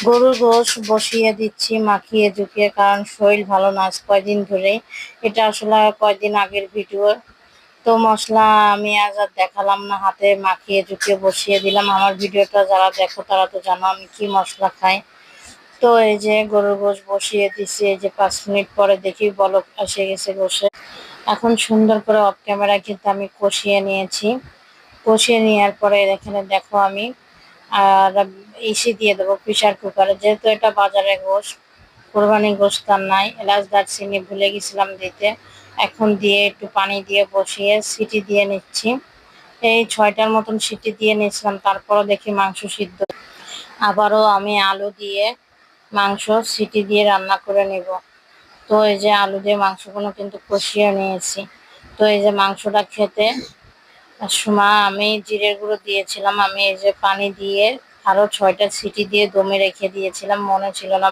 গরুর গোশ বসিয়ে দিচ্ছি মাখিয়ে ঝুঁকিয়ে, কারণ শরীর ভালো না আজ কয়দিন ধরে। এটা আসলে কয়দিন আগের ভিডিও। তো মশলা আমি আজ আর দেখালাম না, হাতে মাখিয়ে ঝুঁকিয়ে বসিয়ে দিলাম। আমার ভিডিওটা যারা দেখো তারা তো জানো আমি কি মশলা খাই। তো এই যে গরুর গোশ বসিয়ে দিচ্ছি, এই যে 5 মিনিট পরে দেখি বলক এসে গেছে গোশে। এখন সুন্দর করে অফ ক্যামেরা কিন্তু আমি কষিয়ে নিয়েছি। কষিয়ে নেওয়ার পরে এখানে দেখো আমি আর ইসি দিয়ে দেবো প্রেসার কুকারে, যেহেতু এটা বাজারে গোশ, কোরবানি গোশ তার নাই। এলাচ দারচিনি ভুলে গেছিলাম দিতে, এখন দিয়ে একটু পানি দিয়ে বসিয়ে সিটি দিয়ে নিচ্ছি। এই 6টার মতন সিটি দিয়ে নিচ্ছিলাম, তারপরও দেখি মাংস সিদ্ধ। আবারও আমি আলু দিয়ে মাংস সিটি দিয়ে রান্না করে নিব। তো এই যে আলু দিয়ে মাংসগুলো কিন্তু কষিয়ে নিয়েছি। তো এই যে মাংসটা খেতে সময় আমি জিরের গুঁড়ো দিয়েছিলাম। আমি এই যে পানি দিয়ে আরো 6টা সিটি দিয়ে দমে রেখে দিয়েছিলাম, মনে ছিল না